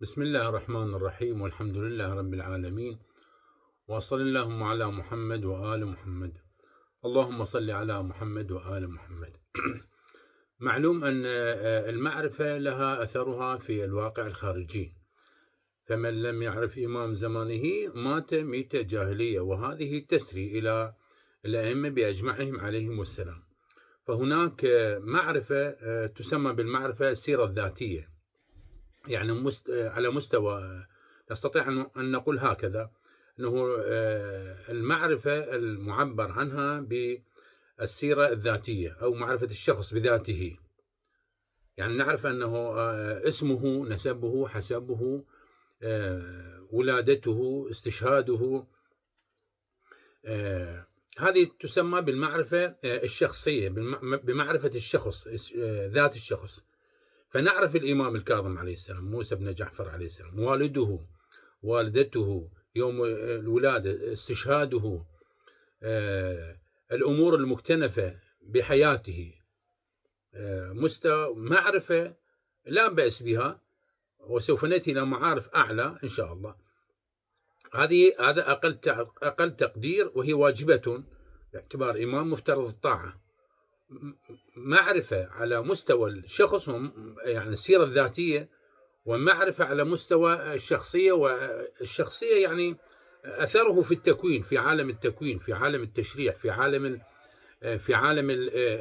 بسم الله الرحمن الرحيم، والحمد لله رب العالمين، وصل اللهم على محمد وآل محمد. اللهم صل على محمد وآل محمد. معلوم أن المعرفة لها أثرها في الواقع الخارجي، فمن لم يعرف إمام زمانه مات ميتة جاهلية، وهذه تسري إلى الأئمة بأجمعهم عليهم السلام. فهناك معرفة تسمى بالمعرفة السيرة الذاتية، يعني على مستوى نستطيع أن نقول هكذا أنه المعرفة المعبر عنها بالسيرة الذاتية أو معرفة الشخص بذاته، يعني نعرف أنه اسمه، نسبه، حسبه، ولادته، استشهاده، هذه تسمى بالمعرفة الشخصية، بمعرفة الشخص، ذات الشخص. فنعرف الإمام الكاظم عليه السلام، موسى بن جعفر عليه السلام، والده، والدته، يوم الولادة، استشهاده، الأمور المكتنفة بحياته، مستوى معرفة لا بأس بها، وسوف نأتي إلى معارف أعلى إن شاء الله. هذا أقل تقدير، وهي واجبة باعتبار إمام مفترض الطاعة. معرفة على مستوى الشخص، يعني السيرة الذاتية، ومعرفة على مستوى الشخصية، والشخصية يعني أثره في التكوين، في عالم التكوين، في عالم التشريع، في عالم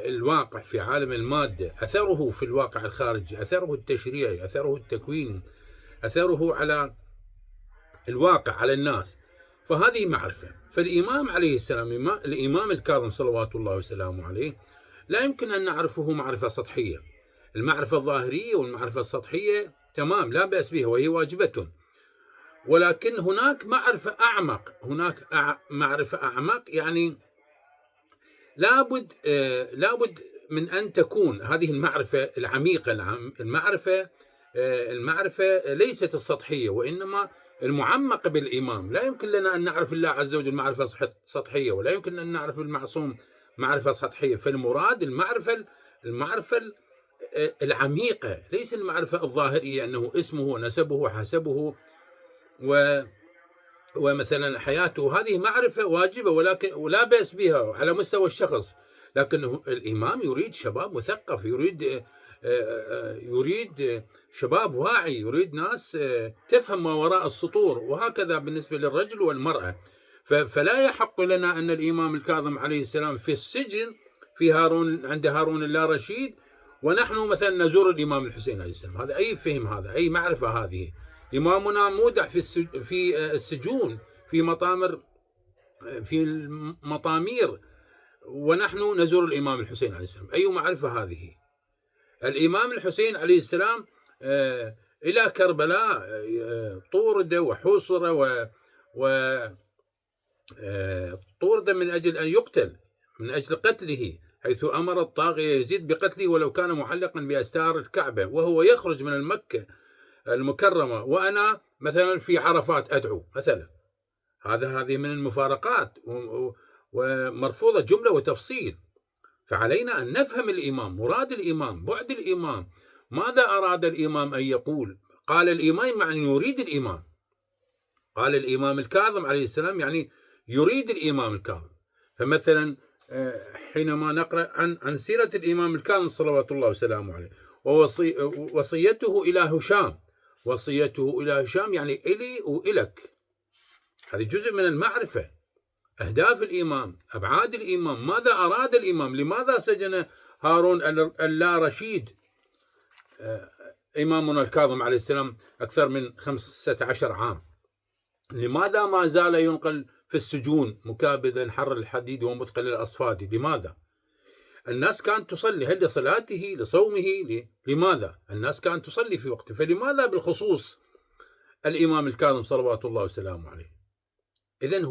الواقع، في عالم المادة، أثره في الواقع الخارجي، أثره التشريعي، أثره التكويني، أثره على الواقع، على الناس. فهذه معرفة. فالإمام عليه السلام، الإمام الكاظم صلوات الله وسلامه عليه، لا يمكن أن نعرفه معرفة سطحية. المعرفة الظاهرية والمعرفة السطحية تمام، لا بأس بها، وهي واجبة، ولكن هناك معرفة أعمق، هناك معرفة أعمق، يعني لابد من أن تكون هذه المعرفة العميقة، المعرفة ليست السطحية، وإنما المعمقة بالإمام. لا يمكن لنا أن نعرف الله عز وجل معرفة سطحية، ولا يمكن أن نعرف المعصوم معرفة سطحية. فالمراد المعرفة العميقة، ليس المعرفة الظاهرية، أنه اسمه ونسبه وحسبه ومثلا حياته. هذه معرفة واجبة، ولكن ولا بأس بها على مستوى الشخص. لكن الإمام يريد شباب مثقف، يريد شباب واعي، يريد ناس تفهم ما وراء السطور، وهكذا بالنسبة للرجل والمرأة. فلا يحق لنا أن الإمام الكاظم عليه السلام في السجن عند هارون اللارشيد، ونحن مثلا نزور الإمام الحسين عليه السلام. هذا أي فهم؟ هذا أي معرفة؟ هذه إمامنا مودع في السجون، في المطامير، ونحن نزور الإمام الحسين عليه السلام. أي معرفة هذه؟ الإمام الحسين عليه السلام إلى كربلاء طورد وحوصر طورد من أجل أن يقتل، من أجل قتله، حيث أمر الطاغية يزيد بقتله ولو كان معلقا بأستار الكعبة، وهو يخرج من المكة المكرمة وأنا مثلا في عرفات أدعو مثلا. هذه من المفارقات، ومرفوضة جملة وتفصيل. فعلينا أن نفهم الإمام، مراد الإمام، بعد الإمام، ماذا أراد الإمام أن يقول. قال الإمام يعني يريد الإمام، قال الإمام الكاظم عليه السلام يعني يريد الإمام الكاظم. فمثلا حينما نقرأ عن سيرة الإمام الكاظم صلوات الله وسلامه عليه، ووصيته إلى هشام، وصيته إلى هشام يعني إلي وإلك. هذه جزء من المعرفة، أهداف الإمام، أبعاد الإمام، ماذا أراد الإمام، لماذا سجن هارون اللارشيد إمامنا الكاظم عليه السلام أكثر من 15 عام؟ لماذا ما زال ينقل في السجون مكابدا حر الحديد ومثقل الأصفاد؟ لماذا؟ الناس كانت تصلي، هل لصلاته، لصومه، لماذا؟ الناس كانت تصلي في وقته، فلماذا بالخصوص الإمام الكاظم صلوات الله وسلامه عليه؟ إذن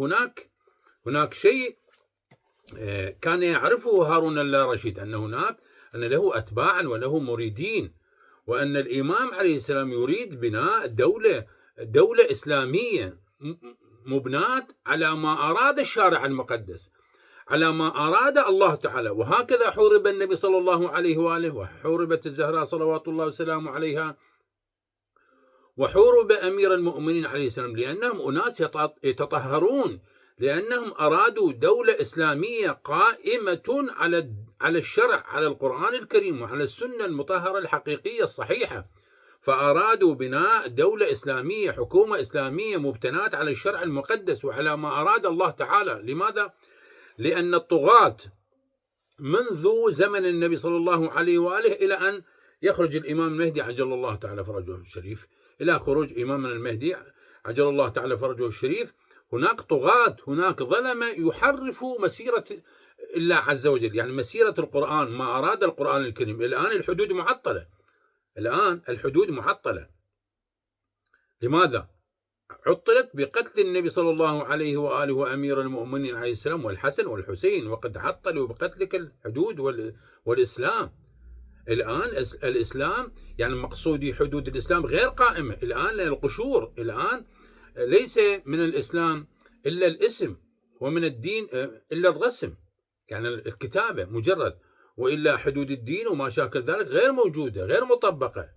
هناك شيء كان يعرفه هارون اللارشيد، أن له أتباعا وله مريدين، وأن الإمام عليه السلام يريد بناء دولة إسلامية مبناة على ما أراد الشارع المقدس، على ما أراد الله تعالى. وهكذا حورب النبي صلى الله عليه وآله، وحوربت الزهراء صلوات الله وسلامه عليها، وحورب أمير المؤمنين عليه السلام لأنهم أناس يتطهرون، لأنهم أرادوا دولة إسلامية قائمة على الشرع، على القرآن الكريم وعلى السنة المطهرة الحقيقية الصحيحة. فأرادوا بناء دولة إسلامية، حكومة إسلامية مبتناة على الشرع المقدس وعلى ما أراد الله تعالى. لماذا؟ لأن الطغاة منذ زمن النبي صلى الله عليه وآله إلى أن يخرج الإمام المهدي عجل الله تعالى فرجه الشريف، إلى خروج إمامنا المهدي عجل الله تعالى فرجه الشريف، هناك طغاة، هناك ظلمة يحرفوا مسيرة الله عز وجل، يعني مسيرة القرآن، ما أراد القرآن الكريم. الآن الحدود معطلة، الآن الحدود معطلة. لماذا؟ عطلت بقتل النبي صلى الله عليه وآله وأمير المؤمنين عليه السلام والحسن والحسين، وقد عطلوا بقتلك الحدود والإسلام. الآن الإسلام يعني مقصودي حدود الإسلام غير قائمة الآن، القشور الآن ليس من الإسلام إلا الاسم، ومن الدين إلا الرسم، يعني الكتابة مجرد، وإلا حدود الدين وما شاكل ذلك غير موجودة، غير مطبقة.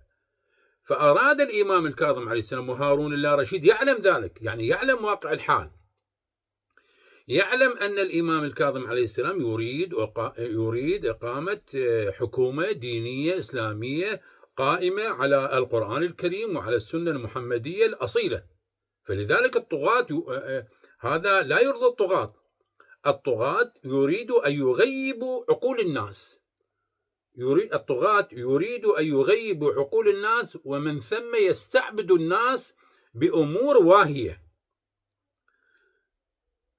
فأراد الإمام الكاظم عليه السلام وهارون الله رشيد يعلم ذلك، يعني يعلم واقع الحال، يعلم أن الإمام الكاظم عليه السلام يريد إقامة حكومة دينية إسلامية قائمة على القرآن الكريم وعلى السنة المحمدية الأصيلة. فلذلك الطغاة هذا لا يرضي الطغاة. الطغاة يريد أن يغيبوا عقول الناس، الطغاة يريد أن يغيبوا عقول الناس، ومن ثم يستعبدوا الناس بأمور واهية.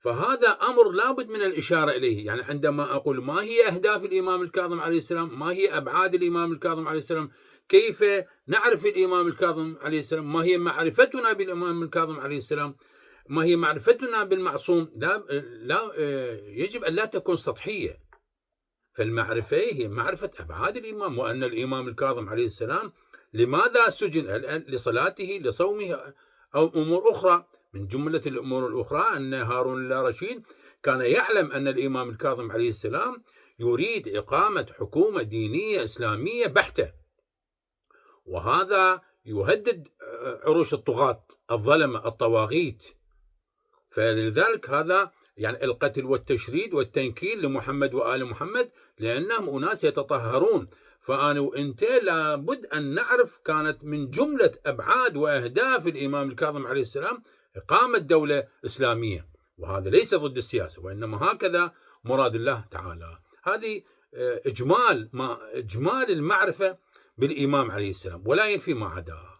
فهذا أمر لابد من الإشارة إليه. يعني عندما أقول ما هي أهداف الإمام الكاظم عليه السلام، ما هي أبعاد الإمام الكاظم عليه السلام، كيف نعرف الإمام الكاظم عليه السلام، ما هي معرفتنا بالإمام الكاظم عليه السلام، ما هي معرفتنا بالمعصوم، لا يجب أن لا تكون سطحية. فالمعرفة هي معرفة أبعاد الإمام، وأن الإمام الكاظم عليه السلام لماذا سجن، لصلاته، لصومه، أو أمور أخرى. من جملة الأمور الأخرى أن هارون الله رشيد كان يعلم أن الإمام الكاظم عليه السلام يريد إقامة حكومة دينية إسلامية بحتة، وهذا يهدد عروش الطغاة الظلمة الطواغيت. فلذلك هذا يعني القتل والتشريد والتنكيل لمحمد وآل محمد، لأنهم أناس يتطهرون. فأنا وإنت لابد أن نعرف كانت من جملة أبعاد وأهداف الإمام الكاظم عليه السلام إقامة دولة إسلامية، وهذا ليس ضد السياسة، وإنما هكذا مراد الله تعالى. هذه إجمال المعرفة بالإمام عليه السلام، ولا ينفي ما عداه.